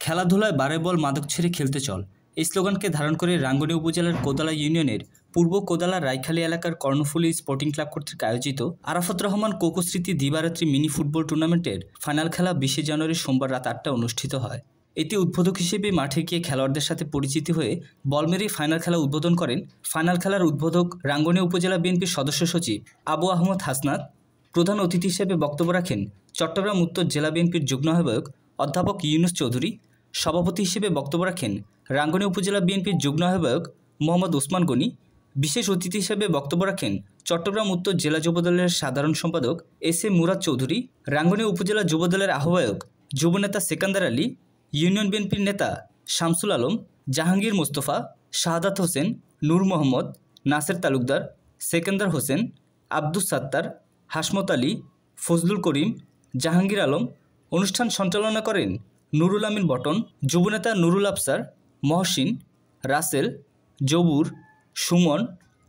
খেলাধুলায় বারে বল মাদক ছেড়ে খেলতে চল এই স্লোগানকে ধারণ করে রাঙ্গুনিয়া উপজেলার কোদালা ইউনিয়নের পূর্ব কোদালা রায়খালী এলাকার কর্ণফুলী স্পোর্টিং ক্লাব কর্তৃক আয়োজিত আরাফাত রহমান কোকো স্মৃতি দিবারাত্রি মিনি ফুটবল টুর্নামেন্টের ফাইনাল খেলা 20 জানুয়ারি সোমবার রাত 8টায় অনুষ্ঠিত হয়। এতে উদ্বোধক হিসেবে মাঠে গিয়ে খেলোয়াড়দের সাথে পরিচিতি হয়ে বল মেরে ফাইনাল খেলা উদ্বোধন করেন ফাইনাল খেলার উদ্বোধক রাঙ্গুনিয়া উপজেলা বিএনপির সদস্য সচিব আবু আহমদ হাসনাত। প্রধান অতিথি হিসেবে বক্তব্য রাখেন চট্টগ্রাম উত্তর জেলা বিএনপির যুগ্ম আহ্বায়ক অধ্যাপক ইউনুস চৌধুরী। সভাপতি হিসেবে বক্তব্য রাখেন রাঙ্গুনিয়া উপজেলা বিএনপির যুগ্ম আহ্বায়ক মোহাম্মদ ওসমান গনি। বিশেষ অতিথি হিসেবে বক্তব্য রাখেন চট্টগ্রাম উত্তর জেলা যুবদলের সাধারণ সম্পাদক এস এ মুরাদ চৌধুরী, রাঙ্গুনিয়া উপজেলা যুবদলের আহ্বায়ক যুবনেতা সেকান্দার আলী, ইউনিয়ন বিএনপির নেতা শামসুল আলম, জাহাঙ্গীর মোস্তফা, শাহাদাত হোসেন, নূর মোহাম্মদ, নাসের তালুকদার, সেকেন্দার হোসেন, আব্দুস সাত্তার, হাসমত আলী, ফজলুল করিম, জাহাঙ্গীর আলম। অনুষ্ঠান সঞ্চালনা করেন নুরুল আমিন বটন, যুবনেতা নুরুল আফসার, মহসিন, রাসেল, জবুর, সুমন,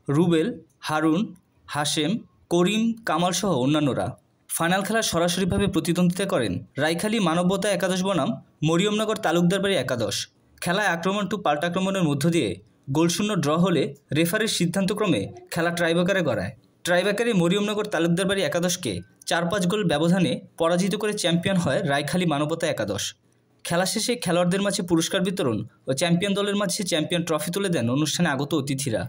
রুবেল, হারুন, হাশেম, করিম, কামাল সহ অন্যান্যরা। ফাইনাল খেলা সরাসরিভাবে প্রতিদ্বন্দ্বিতা করেন রায়খালী মানবতা একাদশ বনাম মরিয়মনগর তালুকদার বাড়ি একাদশ। খেলায় আক্রমণ টু পাল্টা আক্রমণের মধ্য দিয়ে গোলশূন্য ড্র হলে রেফারির সিদ্ধান্তক্রমে খেলা ট্রাইব্রেকারে গড়ায়। ট্রাইব্রেকারে মরিয়মনগর তালুকদার বাড়ি একাদশকে 4-5 গোল ব্যবধানে পরাজিত করে চ্যাম্পিয়ন হয় রায়খালী মানবতা একাদশ। খেলা শেষে খেলোয়াড়দের মাঝে পুরস্কার বিতরণ ও চ্যাম্পিয়ন দলের মাঝে চ্যাম্পিয়ন ট্রফি তুলে দেন অনুষ্ঠানে আগত অতিথিরা।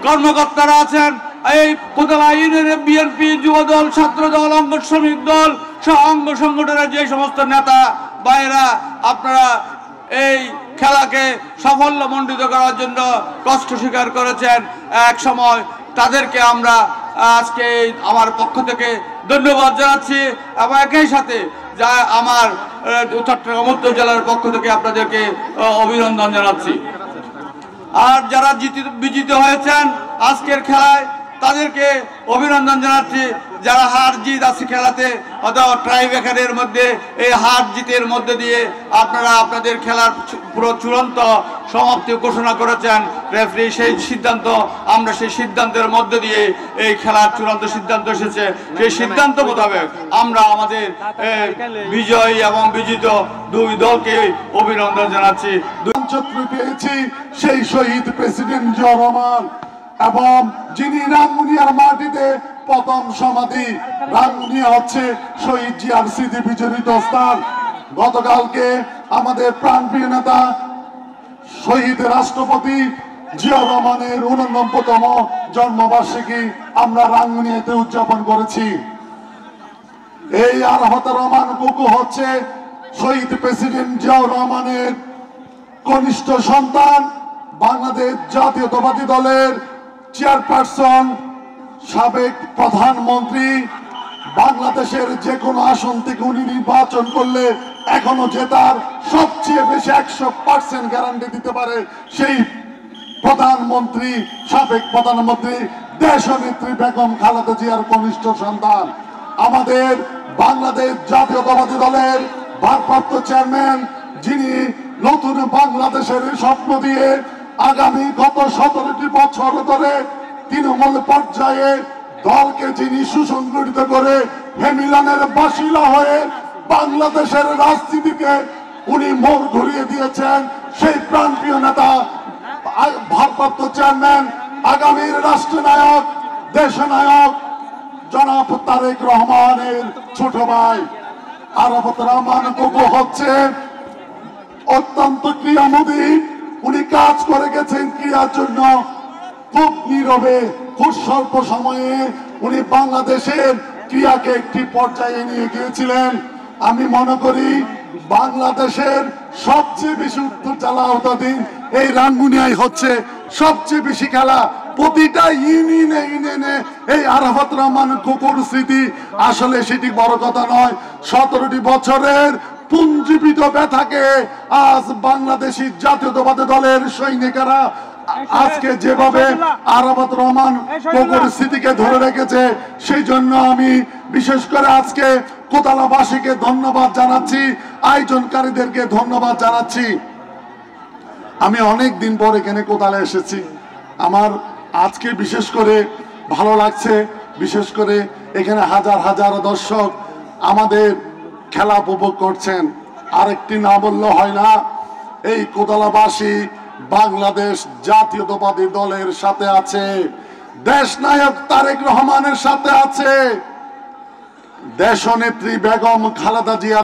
কর্মকর্তারা আছেন, এই কোদালা ইউনিয়নের বিএনপি যুবদল, ছাত্র দল, অঙ্গ শ্রমিক দল সহ অঙ্গ সংগঠনের যে সমস্ত নেতা ভাইয়েরা আপনারা এই খেলাকে সাফল্যমণ্ডিত করার জন্য কষ্ট স্বীকার করেছেন, এক সময় তাদেরকে আমরা আজকে আমার পক্ষ থেকে ধন্যবাদ জানাচ্ছি এবং একই সাথে যা আমার চট্টগ্রাম উত্তর জেলার পক্ষ থেকে আপনাদেরকে অভিনন্দন জানাচ্ছি। আর যারা বিজিত হয়েছেন আজকের খেলায় তাদেরকে অভিনন্দন জানাচ্ছি। যারা হার জিত আছে খেলাতে অথবা ট্রাইব্রেকারের মধ্যে এই হার জিতের মধ্যে দিয়ে আপনারা আপনাদের খেলার পুরো চূড়ান্ত সমাপ্তি ঘোষণা করেছেন রেফারি, সেই সিদ্ধান্ত আমরা সেই সিদ্ধান্তের মধ্যে দিয়ে এই খেলার চূড়ান্ত সিদ্ধান্ত এসেছে। সেই সিদ্ধান্ত মোতাবেক আমরা আমাদের বিজয়ী এবং বিজিত দুই দলকে অভিনন্দন জানাচ্ছি। পেয়েছি সেই শহীদ প্রেসিডেন্ট জিয়া রহমান এবং যিনি রাঙ্গুনিয়ার মাটিতে প্রথম সমাধি। রাঙ্গুনিয়া হচ্ছে শহীদ জিয়ার স্মৃতি বিজড়িত স্থান। গতকালকে আমাদের প্রাণপ্রিয় নেতা শহীদ রাষ্ট্রপতি জিয়া রহমানের 89তম জন্মবার্ষিকী আমরা রাঙ্গুনিয়াতে উদযাপন করেছি। এই আরাফাত রহমান কোকো হচ্ছে শহীদ প্রেসিডেন্ট জিয়া রহমানের কনিষ্ঠ সন্তান, বাংলাদেশ জাতীয়তাবাদী দলের চেয়ারপারসন, সাবেক প্রধানমন্ত্রী। বাংলাদেশের যে কোনো আসন থেকে উনি নির্বাচন করলে এখনো জেতার সবচেয়ে বেশি 100% গ্যারান্টি দিতে পারে সেই প্রধানমন্ত্রী, সাবেক প্রধানমন্ত্রী দেশনেত্রী বেগম খালেদা জিয়ার কনিষ্ঠ সন্তান। আমাদের বাংলাদেশ জাতীয়তাবাদী দলের ভারপ্রাপ্ত চেয়ারম্যান, যিনি নতুন বাংলাদেশের স্বপ্ন দিয়ে আগামী গত 17টি বছর ধরে তৃণমূল পর্যায়ে দলকে যিনি সুসংগঠিত করে হেমিলানের বাসিলা হয়ে বাংলাদেশের রাজনীতিকে উনি মোড় ঘুরিয়ে দিয়েছেন, সেই প্রাণপ্রিয় নেতা ভারপ্রাপ্ত চেয়ারম্যান, আগামীর রাষ্ট্রনায়ক, দেশনায়ক জনাব তারেক রহমানের ছোট ভাই আরাফাত রহমান কোকো হচ্ছে অত্যন্ত ক্রিয়ামোদী। উনি কাজ করে গেছেন ক্রিয়ার জন্য, খুব নীরবে, খুব স্বল্প সময়ে উনি বাংলাদেশের ক্রিয়াকে একটি পর্যায়ে নিয়ে গিয়েছিলেন। আমি মনে করি বাংলাদেশের সবচেয়ে বেশি উত্তর জেলা আওতাধীন এই রাঙ্গুনিয়ায় হচ্ছে সবচেয়ে বেশি খেলা। প্রতিটা ইউনিয়নে এই আরাফাত রহমান কোকোর স্মৃতি, আসলে সেটি বড় কথা নয়। 17টি বছরের পুঞ্জীবিত ব্যথাকে আজ বাংলাদেশি জাতীয়তাবাদী দলের সৈনিকেরা আজকে যেভাবে আরাফাত রহমান কোকোর স্মৃতিকে ধরে রেখেছে, সেই জন্য আমি বিশেষ করে আজকে কোদালাবাসীকে ধন্যবাদ জানাচ্ছি, আয়োজনকারীদেরকে ধন্যবাদ জানাচ্ছি। আমি অনেক দিন পর এখানে কোদালে এসেছি, আমার আজকে বিশেষ করে ভালো লাগছে। বিশেষ করে এখানে হাজার হাজার দর্শক আমাদের খেলা উপভোগ করছেন। আরেকটি না বললে হয় না, এই কোদালাবাসী বাংলাদেশ জাতীয়তাবাদী দলের সাথে আছে, দেশনায়ক তারেক রহমানের সাথে আছে, দেশনেত্রী বেগম খালেদা জিয়া